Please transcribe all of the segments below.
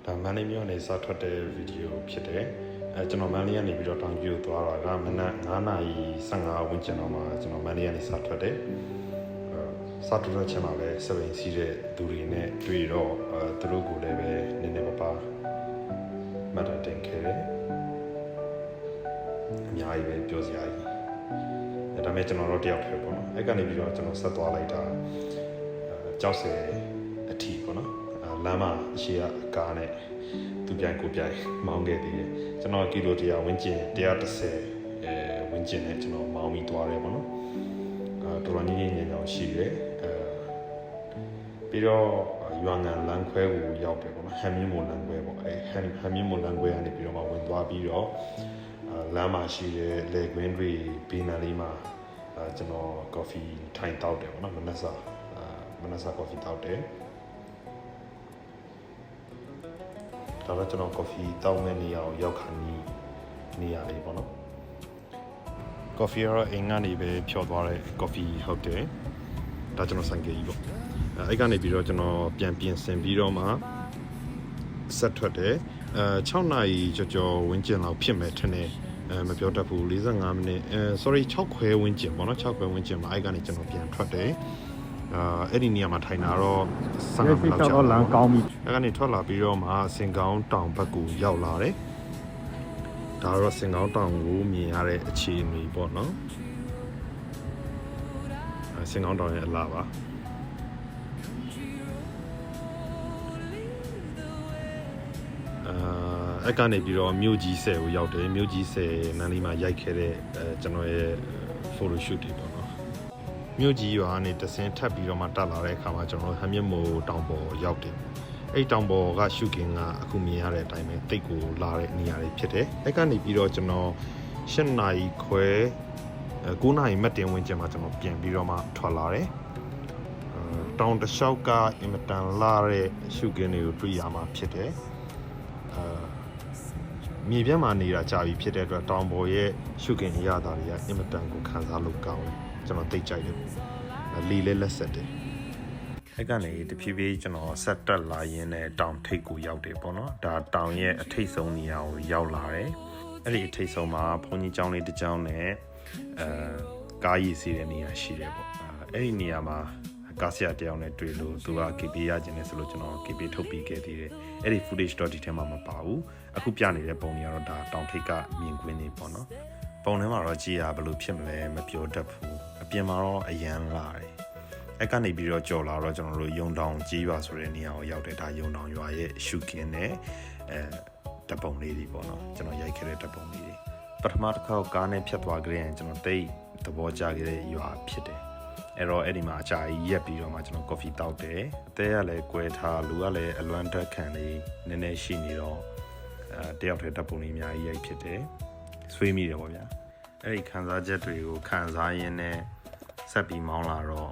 ဒါမန်လေးမျိုးနဲ့စထွက်တဲ့ဗီဒီယိုဖြစ်တယ်ကျွန်တော်မန်လေးကနေပြီးတော့တောင်ကျူသွားတာကမနက်9:15ဝန်းကျင်တော့မှကျွန်တော်မန်လေးကနေစထွက်တယ်စထွက်ချင်မှာပဲစပိန်စီးတဲ့သူတွေနဲ့တွေ့တော့သူတို့ကိုလည်းပဲနည်းနည်းပါမှတ်တင်ခဲ့တယ်အများကြီးပဲပြောစရာကြီးဒါပေမဲ့ကျွန်တော်တို့တယောက်တည်းပေါ့နော်အဲ့ကနေပြီးတော့ကျွန်တော်ဆက်သွားလိုက်တာကြောက်စဲအထီပေါ့နော်လမ်းမှာအရှိအကားနဲ့သူပြိုင်ကိုပြိုင်မောင်းခဲ့သေးတယ်ကျွန်တော်ကီလို100ဝန်းကျင်130ဝန်းကျင်နဲ့ကျွန်တော်မောင်းပြီးသွားတယ်ပေါ့နော်တော်တော်ကြီးညင်ညောင်ရှိတယ်ပြီးတော့ရွာငံလမ်းခွဲကိုရောက်တယ်ပေါ့နော်ဟမ်မင်းမွန်လမ်းခွဲပေါ့အဲဟမ်မင်းမွန်လမ်းခွဲကနေပြီးတော့မှဝင်သွားပြီးတော့လမ်းမှာရှိတဲ့လေကွင်းတွေဘေးနားလေးမှာကျွန်တော်ကော်ဖီထိုင်တောက်တယ်ပေါ့နော်မနက်စာကော်ဖီတောက်တယ်ဒါတော့ကျွန်တော်ကော်ဖီတောက်မဲ့နေရာကိုရောက်ခါနေရာလေးပေါ့နော်ကော်ဖီကတော့အိမ်ကနေပဲဖြော်သွားတဲ့ကော်ဖီဟုတ်တယ်ဒါကျွန်တော်ဆိုင်ကကြီးပေါ့အဲ့ကနေပြီးတော့ကျွန်တော်ပြန်ပြင်ဆင်ပြီးတော့မှဆက်ထွက်တယ်6နာရီကျော်ဝန်းကျင်လောက်ဖြစ်မယ်ထင်တယ်မပြောတတ်ဘူး45မိနစ်sorry 6ခွဲဝန်းကျင်ပေါ့နော်6ခွဲဝန်းကျင်မှာအဲ့ကနေကျွန်တော်ပြန်ထွက်တယ်အဲ့ဒီနေရာမှာထိုင်တာတော့15မိနစ်လောက်ကြာလမ်းကောင်းပြီအဲ့ကနေထွက်လာပြီးတော့မှစင်ကောင်းတောင်ဘက်ကိုရောက်လာတယ်ဒါတော့စင်ကောင်းတောင်ကိုမြင်ရတဲ့အခြေအနေပေါ့နော်စင်ကောင်းတောင်ရဲ့အလားပါအဲ့ကနေပြီးတော့မြို့ကြီးဆယ်ကိုရောက်တယ်မြို့ကြီးဆယ်နန်းလေးမှာရိုက်ခဲ့တဲ့ကျွန်တော်ရဲ့ photo shoot တွေပေါ့နော်မြို့ကြီးရွာကနေတဆင်းထပ်ပြီးတော့မှတက်လာတဲ့အခါမှာကျွန်တော်ဟမ်မြင့်မိုးတောင်ပေါ်ရောက်တယ်အဲ့တောင်ပေါ်ကရှုခင်းကအခုမြင်ရတဲ့အတိုင်းပဲတိတ်ကိုလာတဲ့နေရာတွေဖြစ်တယ်အဲ့ကနေပြီးတော့ကျွန်တော်7နာရီခွဲ9နာရီမှတ်တင်ဝင်ကျင်မှာကျွန်တော်ပြန်ပြီးတော့မှထွက်လာတယ်တောင်တစ်လျှောက်ကအင်မတန်လာတဲ့ရှုခင်းတွေကိုတွေ့ရမှာဖြစ်တယ်မြေပြန့်မှာနေတာကြာပြီဖြစ်တဲ့အတွက်တောင်ပေါ်ရဲ့ရှုခင်းရတာတွေကအင်မတန်ကိုခံစားလို့ကောင်းတယ်ကျွန်တော်သိကြိုက်တယ်လေလဲလက်ဆက်တယ်အဲ့ကနေတဖြည်းဖြည်းကျွန်တော်ဆက်တက်လာရင်းနဲ့တောင်ထိပ်ကိုရောက်တယ်ပေါ့နော်ဒါတောင်ရဲ့အထိပ်ဆုံးနေရာကိုရောက်လာတယ်အဲ့ဒီအထိပ်ဆုံးမှာဘုန်းကြီးကျောင်းလေးတစ်ကျောင်းနဲ့ကားရည်စီးတဲ့နေရာရှိတယ်ပေါ့အဲ့ဒီနေရာမှာကားဆရာတယောက်နဲ့တွေ့လို့သူက KP ရခြင်းနဲ့ဆိုလို့ကျွန်တော် KP ထုတ်ပြီးခဲ့သေးတယ်အဲ့ဒီ footage တော့ဒီထဲမှာမပါဘူးအခုပြနေတဲ့ပုံတွေကတော့ဒါတောင်ထိပ်ကမြင်ကွင်းနေပေါ့နော်ပုံထဲမှာတော့ကြည်ရဘယ်လိုဖြစ်မလဲမပြောတတ်ဘူးအပြင်မှာတော့အရန်လာတယ်အဲ့ကနေပြီးတော့ကြော်လာတော့ကျွန်တော်တို့ယုံတောင်ကြီးရွာဆိုတဲ့နေရာကိုရောက်တယ်ဒါယုံတောင်ရွာရဲ့ရှုခင်းနဲ့တပုံလေးတွေပေါ့နော်ကျွန်တော်ရိုက်ခဲ့တဲ့တပုံလေးတွေပထမတစ်ခါကားနဲ့ဖြတ်သွားကြရင်ကျွန်တော်တိတ်သဘောကျခဲ့တဲ့ရွာဖြစ်တယ်အဲ့တော့အဲ့ဒီမှာအကြာကြီးရက်ပြီးတော့မှကျွန်တော်ကော်ဖီတောက်တယ်အသေးကလည်းကွဲထားလူကလည်းအလွမ်းတက်ခံလေးနည်းနည်းရှိနေတော့တယောက်တည်းတပ်ပုံလေးအများကြီးရိုက်ဖြစ်တယ်ဆွေးမိတယ်ပေါ့ဗျာအဲ့ဒီခံစားချက်တွေကိုခံစားရင်းနဲ့ဆက်ပြီးမောင်းလာတော့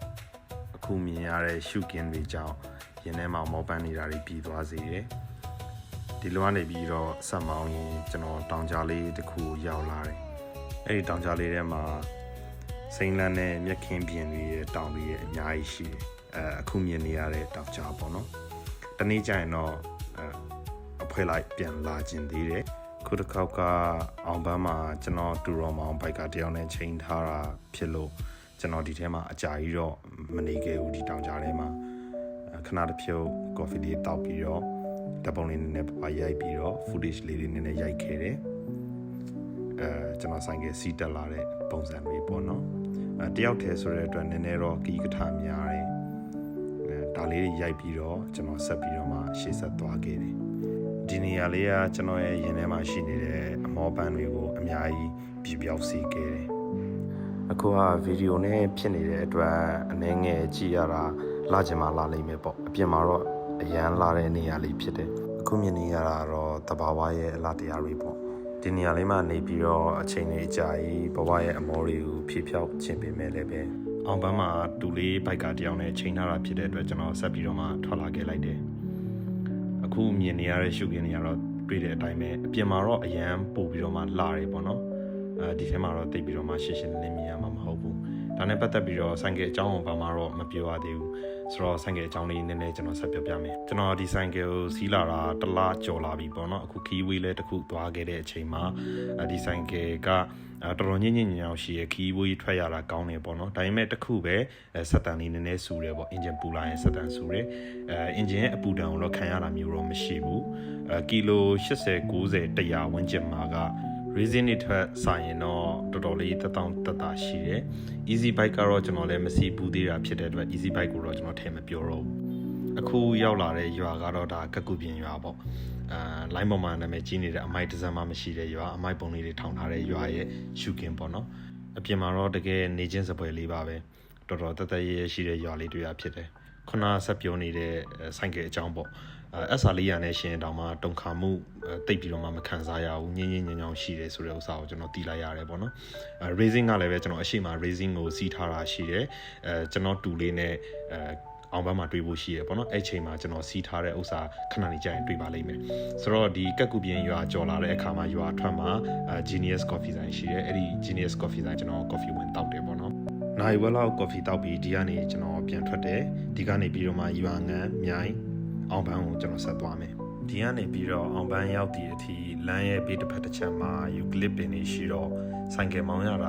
အခုမြင်ရတဲ့ရှုကင်းတွေကြောင့်ရင်ထဲမှာမောပန်းနေတာတွေပြီးသွားစေတယ်ဒီလိုကနေပြီးတော့ဆက်မောင်းရင်ကျွန်တော်တောင်ကြားလေးတစ်ခုရောက်လာတယ်အဲ့ဒီတောင်ကြားလေးထဲမှာစိမ်းလန်းတဲ့မြက်ခင်းပြင်တွေရဲ့တောင်တွေရဲ့အများကြီးရှိတယ်အခုမြင်နေရတဲ့တောင်ကြားပေါ့နော်တနေ့ကျရင်တော့အဖွဲလိုက်ပြန်လာခြင်းသေးတယ်ခုတစ်ခေါက်ကအောင်ပန်းမှာကျွန်တော်တူတော်မောင်ဘိုက်ကတယောက်နဲ့ချိန်ထားတာဖြစ်လို့ကျွန်တော်ဒီထဲမှာအကြာကြီးတော့မနေခဲ့ဘူးဒီတောင်ကြားထဲမှာခဏတစ်ဖြုတ်ကော်ဖီလေးတောက်ပြီးတော့ဓာတ်ပုံလေးနည်းနည်းပါရိုက်ပြီးတော့ footage လေးတွေနည်းနည်းရိုက်ခဲ့တယ်ကျွန်တော်ဆိုင်ကစီးတက်လာတဲ့ပုံစံတွေပေါ့နော်တယောက်တည်းဆိုတဲ့အတွက်နည်းနည်းတော့ကီးကထာများတယ်ဒါလေးတွေရိုက်ပြီးတော့ကျွန်တော်ဆက်ပြီးတော့မှရှေ့ဆက်သွားခဲ့တယ်ဒီနေရာလေးကကျွန်တော်ရဲ့ရင်ထဲမှာရှိနေတဲ့အမောပန်းတွေကိုအများကြီးပြပြောက်စေခဲ့တယ်အခုကဗီဒီယိုနဲ့ဖြစ်နေတဲ့အတွက်အနည်းငယ်ကြည့်ရတာလာချင်မှလာလိမ့်မယ်ပေါ့အပြင်မှာတော့အရန်လာတဲ့နေရာလေးဖြစ်တယ်အခုမြင်နေရတာတော့တဘာဝရဲ့အလားတရားတွေပေါ့ဒီနေရာလေးမှာနေပြီးတော့အချိန်လေးကြာကြီးဘဝရဲ့အမောတွေကိုဖြည့်ဖြောက်ခြင်းပေးမယ်လည်းပဲအောင်ပန်းမှာတူလေးဘိုက်ကတယောက်နဲ့ချိန်ထားတာဖြစ်တဲ့အတွက်ကျွန်တော်ဆက်ပြီးတော့မှထွက်လာခဲ့လိုက်တယ်အခုမြင်နေရတဲ့ရှုခင်းတွေကတော့တွေ့တဲ့အတိုင်းပဲအပြင်မှာတော့အရန်ပို့ပြီးတော့မှလာတယ်ပေါ့နော်ဒီထဲမှာတော့တိတ်ပြီးတော့မှရှင်းရှင်းလင်းလင်းမြင်ရမှာမဟုတ်ဘူး ဒါနဲ့ပတ်သက်ပြီးတော့ဆိုင်ကယ်အကြောင်းကိုဘာမှတော့မပြောရသေးဘူးဆိုတော့ဆိုင်ကယ်အကြောင်းလေးနည်းနည်းကျွန်တော်ဆက်ပြောပြမယ်ကျွန်တော်ဒီဆိုင်ကယ်ကိုစီးလာတာတစ်လကျော်လာပြီပေါ့နော်အခုခီးဝေးလဲတစ်ခုသွားခဲ့တဲ့အချိန်မှာဒီဆိုင်ကယ်ကတော်တော်ညင်ညင်ညောင်ရှိရခီးဝေးထွက်ရတာကောင်းတယ်ပေါ့နော်ဒါပေမဲ့တစ်ခုပဲဆက်တန်လေးနည်းနည်းဆူတယ်ပေါ့အင်ဂျင်ပူလာရင်ဆက်တန်ဆူတယ်အင်ဂျင်ရဲ့အပူတန်ကိုတော့ခံရတာမျိုးတော့မရှိဘူးကီလို80 90 100ဝန်းကျင်မှာကreason တွေထွက်ဆိုင်ရင်တော့တော်တော်လေးတက်တာရှိတယ် easy bike ကတော့ကျွန်တော်လည်းမစီဘူးသေးတာဖြစ်တဲ့အတွက် easy bike ကိုတော့ကျွန်တော်ထည့်မပြောတော့ဘူးအခုရောက်လာတဲ့ရွာကတော့ဒါကကုပြင်ရွာပေါ့line ပေါ်မှာနာမည်ကြီးနေတဲ့အမိုက်တစ်စမ်းမှမရှိတဲ့ရွာအမိုက်ပုံလေးတွေထောင်ထားတဲ့ရွာရဲ့ရှုကင်ပေါ့နော်အပြင်မှာတော့တကယ်နေချင်းစပွဲလေးပါပဲတော်တော်တက်တက်ရဲရဲရှိတဲ့ရွာလေးတွေ့ရဖြစ်တယ်ခုနဆက်ပြောနေတဲ့ဆိုင်ကယ်အကြောင်းပေါ့SR လေးရနဲ့ရှင်တောင်မှတုံခါမှုတိတ်ပြီးတော့မှမခံစားရဘူးညင်ညင်ညင်ညောင်ရှိတယ်ဆိုတဲ့ဥစ္စာကိုကျွန်တော်သိလိုက်ရတယ်ပေါ့နော်racing ကလည်းပဲကျွန်တော်အရှိမ racing ကိုစီးထားတာရှိတယ်ကျွန်တော်တူလေးနဲ့အောင်ဘက်မှာတွေ့ဖို့ရှိရပေါ့နော်အဲ့ချိန်မှာကျွန်တော်စီးထားတဲ့ဥစ္စာခဏနေကြာရင်တွေ့ပါလိမ့်မယ်ဆိုတော့ဒီကက်ကူပြင်းရွာကြော်လာတဲ့အခါမှာရွာထွက်မှာGenius Coffee ဆိုင်ရှိတယ်အဲ့ဒီ Genius Coffee ဆိုင်ကျွန်တော် coffee ဝင်တောက်တယ်ပေါ့နော်နိုင်ဝက်လောက် coffee တောက်ပြီးဒီကနေကျွန်တော်ပြန်ထွက်တယ်ဒီကနေပြီးတော့မှရွာငံမြိုင်အောင်ပန်းကိုကျွန်တော်ဆက်သွားမယ်ဒီကနေပြီးတော့အောင်ပန်းရောက်သည့်အထိလမ်းရဲ့ဘေးတစ်ဖက်တစ်ချက်မှာယူကလစ်ပင်တွေရှိတော့ဆိုင်ကယ်မောင်းရတ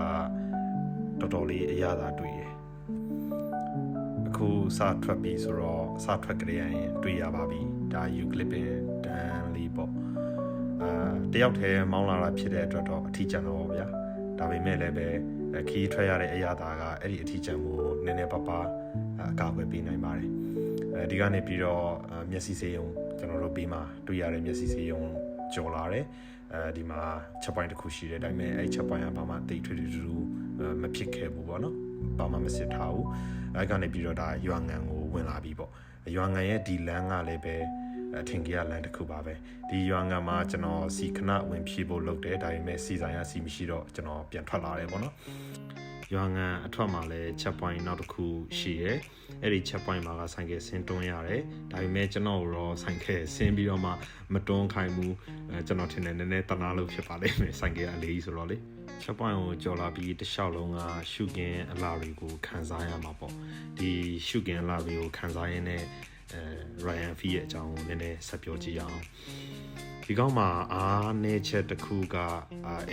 ာတော်တော်လေးအရသာတွေ့တယ်အခုစထွက်ပြီဆိုတော့စထွက်ကြရင်တွေ့ရပါပြီဒါယူကလစ်ပင်တန်းလေးပေါ့တယောက်တည်းမောင်းလာတာဖြစ်တဲ့အတွက်တော့အထီးကျန်တော့ဗျာဒါပေမဲ့လည်းပဲခီးထွက်ရတဲ့အရာသားကအဲ့ဒီအထီးကျန်မှုနည်းနည်းပါးပါးအကာအကွယ်ပေးနိုင်ပါတယ်ဒီကနေပြီးတော့မျက်စိစေးရုံကျွန်တော်တို့ပြီးမှတွေ့ရတဲ့မျက်စိစေးရုံကြော်လာတယ်ဒီမှာချက်ပိုင်းတစ်ခုရှိတယ်ဒါပေမဲ့အဲ့ချက်ပိုင်းကဘာမှတိတ်ထွေထွေထူးမဖြစ်ခဲ့ဘူးပေါ့နော်ဘာမှမစစ်ထားဘူးအဲ့ကနေပြီးတော့ဒါရွာငံကိုဝင်လာပြီပေါ့ရွာငံရဲ့ဒီလမ်းကလည်းပဲအထင်ကြီးလမ်းတစ်ခုပါပဲဒီရွာငံမှာကျွန်တော်စီခဏဝင်ဖြည့်ဖို့လုပ်တယ်ဒါပေမဲ့စီဆိုင်ရစီမရှိတော့ကျွန်တော်ပြန်ထွက်လာတယ်ပေါ့နော်ရွာငံအထွက်မှာလည်းချက်ပွိုင်းနောက်တစ်ခုရှိရဲအဲ့ဒီချက်ပွိုင်းမှာကဆိုင်ကယ်ဆင်းတွန်းရတယ်ဒါပေမဲ့ကျွန်တော်တော့ဆိုင်ကယ်ဆင်းပြီးတော့မှမတွန်းခိုင်းဘူးကျွန်တော်ထင်တယ်နည်းနည်းတနာလို့ဖြစ်ပါလိမ့်မယ်ဆိုင်ကယ်အလေးကြီးဆိုတော့လေချက်ပွိုင်းကိုကြော်လာပြီးတစ်လျှောက်လုံးကရှုကင်အလားတွေကိုခံစားရမှာပေါ့ဒီရှုကင်အလားတွေကိုခံစားရင်းနဲ့Ryan Fee ရဲ့အကြောင်းကိုနည်းနည်းဆက်ပြောကြည့်အောင်ဒီကောင်းမှာအားနည်းချက်တစ်ခုက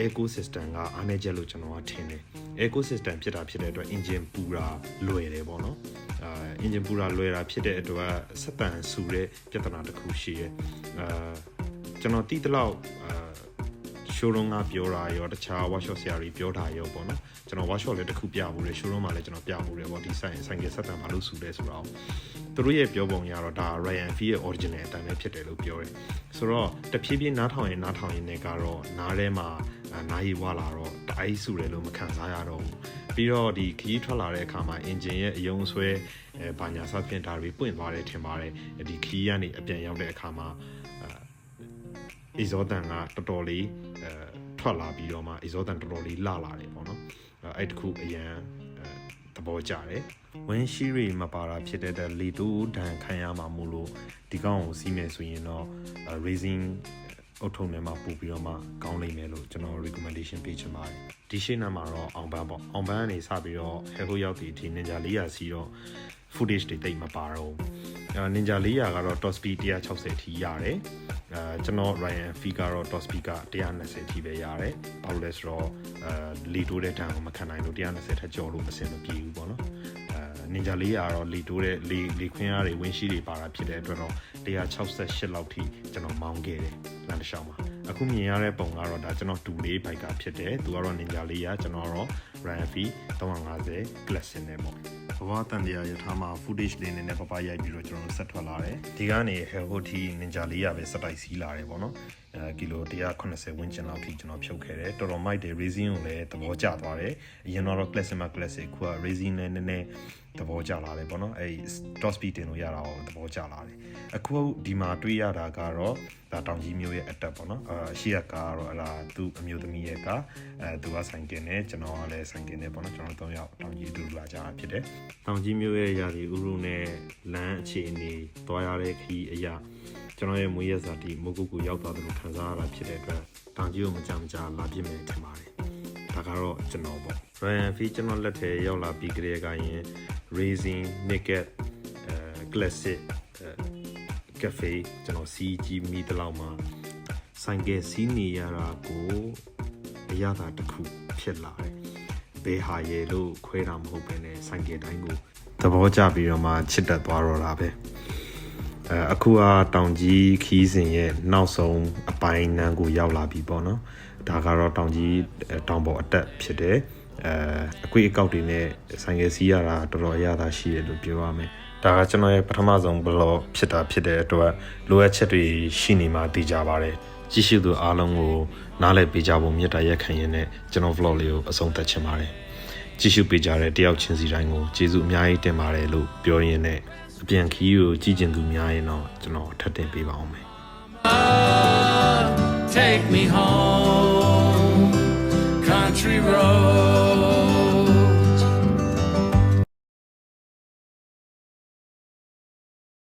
ecosystem ကအားနည်းချက်လို့ကျွန်တော်ကထင်တယ်ecosystem ဖြစ်တာဖြစ်တဲ့အတွက် engine ပူတာလွယ်တယ်ပေါ့နော်engine ပူတာလွယ်တာဖြစ်တဲ့အတွက်ဆက်တန်ဆူတဲ့ပြဿနာတစ်ခုရှိရဲကျွန်တော်တိတလောက်showroom ကပြောတာရောတခြား workshop ဆရာတွေပြောတာရောပေါ့နော်ကျွန်တော် workshop လည်းတစ်ခုပြဖို့တယ် showroom မှာလည်းကျွန်တော်ပြဖို့တယ်ပေါ့ဒီဆိုင်ကဆက်တန်ဘာလို့ဆူလဲဆိုတော့သူတို့ရဲ့ပြောပုံရတော့ဒါ Ryan Fee ရဲ့ original အတိုင်းပဲဖြစ်တယ်လို့ပြောတယ်ဆိုတော့တဖြည်းဖြည်းနားထောင်ရင်နဲ့ကတော့နားထဲမှာနားရီဝါလာတော့တအိုက်ဆူတယ်လို့မခံစားရတော့ဘူးပြီးတော့ဒီခီးထွက်လာတဲ့အခါမှာ engine ရဲ့အယုံဆွဲဘာညာစဖြင့်ဒါတွေပွင့်သွားတယ်ထင်ပါတယ်ဒီခီးကနေအပြန်ရောက်တဲ့အခါမှာexhaust ကတော်တော်လေးထွက်လာပြီးတော့မှ exhaust တော်တော်လေးလာတယ်ပေါ့နော်အဲ့တခုအရန်သဘောကျတယ်ဝင်းရှိရီမပါတာဖြစ်တဲ့လေတူဒဏ်ခံရမှာမို့လို့ဒီကောင်ကိုစီးမယ်ဆိုရင်တော့ racing အုတ်ထုံထဲမှာပို့ပြီးတော့မှကောင်းလိမ့်မယ်လို့ကျွန်တော် recommendation ပေးချင်ပါတယ်ဒီရှင်းနာမှာတော့အောင်ပန်းပေါ့အောင်ပန်းကနေစပြီးတော့ hell ရောက်တဲ့အထိ Ninja 400စီးတော့ footage တွေတိတ်မပါတော့Ninja 400ကတော့ top speed 160 ထိရတယ်ကျွန်တော် Ryan Fee ကတော့ top speed က120 ထိပဲရတယ်ဘာလို့လဲဆိုတော့လေတိုးတဲ့တန်းကိုမခံနိုင်လို့120ထက်ကျော်လို့အဆင်မပြေဘူးပေါ့နော်Ninja 400ကတော့လေတိုးတဲ့လေခွင်းအားတွေဝင်းရှိတွေပါတာဖြစ်တဲ့အတွက်တော့168လောက်ထိကျွန်တော်မောင်းခဲ့တယ်လမ်းတစ်လျှောက်မှာအခုမြင်ရတဲ့ပုံကတော့ဒါကျွန်တော်တူလေးဘိုက်ကဖြစ်တယ်သူကတော့ Ninja 400ကျွန်တော်တော့ Ryan Fee 350 Classic နဲ့ပေါ့ဘဝတန်တရားရထားမှာ footage လေးနဲ့ပပရိုက်ပြီးတော့ကျွန်တော်ဆက်ထွက်လာတယ်ဒီကနေ Hell ထိ Ninja 400ပဲစတိုက်စီးလာတယ်ပေါ့နော်ကီလို180ဝန်းကျင်လောက်ထိကျွန်တော်ဖြုတ်ခဲ့တယ်တော်တော်မိုက်တယ် racing ကိုလည်းသဘောကျသွားတယ်အရင်တော့ classic ခုက racing နဲ့နည်းနည်းသဘောကျလာတယ်ပေါ့နော်အဲ့ top speed တင်လို့ရတာကိုသဘောကျလာတယ်အခုဒီမှာတွေ့ရတာကတော့ဒါတောင်ကြီးမျိုးရဲ့အတက်ပေါ့နော်ရှေ့ကကားကတော့အဲ့ဒါသူ့အမျိုးသမီးရဲ့ကားသူကဆိုင်ကင်နဲ့ကျွန်တော်ကလည်းဆိုင်ကင်နဲ့ပေါ့နော်ကျွန်တော်3ယောက်တောင်ကြီးအတူတူလာကြတာဖြစ်တယ်တောင်ကြီးမျိုးရဲ့ရာသီဥတုနဲ့လမ်းအခြေအနေသွားရတဲ့ခီးအရာကျွန်တော်ရဲ့မွေးရဇာတိမိုးကုတ်ကိုရောက်သွားတယ်လို့ခံစားရတာဖြစ်တဲ့အတွက်တောင်ကြီးကိုမကြလာပြစ်မယ်ထင်ပါတယ် ဒါကတော့ကျွန်တော်ပေါ့ Royal Enfield ကျွန်တော်လက်ထဲရောက်လာပြီးကြတဲ့ကရင် Racing Naked Classic Cafe ကျွန်တော်စီးကြည့်မိတလောက်မှာဆိုင်ကယ်စီးနေရတာကိုအရသာတစ်ခုဖြစ်လာတယ်ဘယ်ဟာရဲလို့ခွဲတာမဟုတ်ဘဲနဲ့ဆိုင်ကယ်တိုင်းကိုသဘောကျပြီးတော့မှချစ်တတ်သွားတော့တာပဲအခုတောင်ကြီးခီးစဉ်ရဲ့နောက်ဆုံးအပိုင်းနန်းကိုရောက်လာပြီပေါ့နော်ဒါကတော့တောင်ကြီးတောင်ပေါ်အတက်ဖြစ်တယ်အကွေအကောက်တွေနဲ့ဆိုင်ကယ်စီးရတာတော်တော်အရသာရှိတယ်လို့ပြောရမယ်ဒါကကျွန်တော်ရဲ့ပထမဆုံးဘလော့ဖြစ်တာဖြစ်တဲ့အတွက်လိုအပ်ချက်တွေရှိနေမှသိကြပါတယ်ကြည့်ရှုသူအားလုံးကိုနားလည်ပေးကြဖို့မြတ်တာရက်ခံရင်းနဲ့ကျွန်တော် vlog လေးကိုအဆုံးသတ်ချင်ပါတယ်ကြည့်ရှုပေးကြတဲ့တယောက်ချင်းစီတိုင်းကိုကျေးဇူးအများကြီးတင်ပါတယ်လို့ပြောရင်းနဲ့အပြန်ခီးကိုကြည့်ကျင်သူများရင်တော့ကျွန်တော်ထပ်တင်ပေးပါအောင်မယ် Take me home, country road.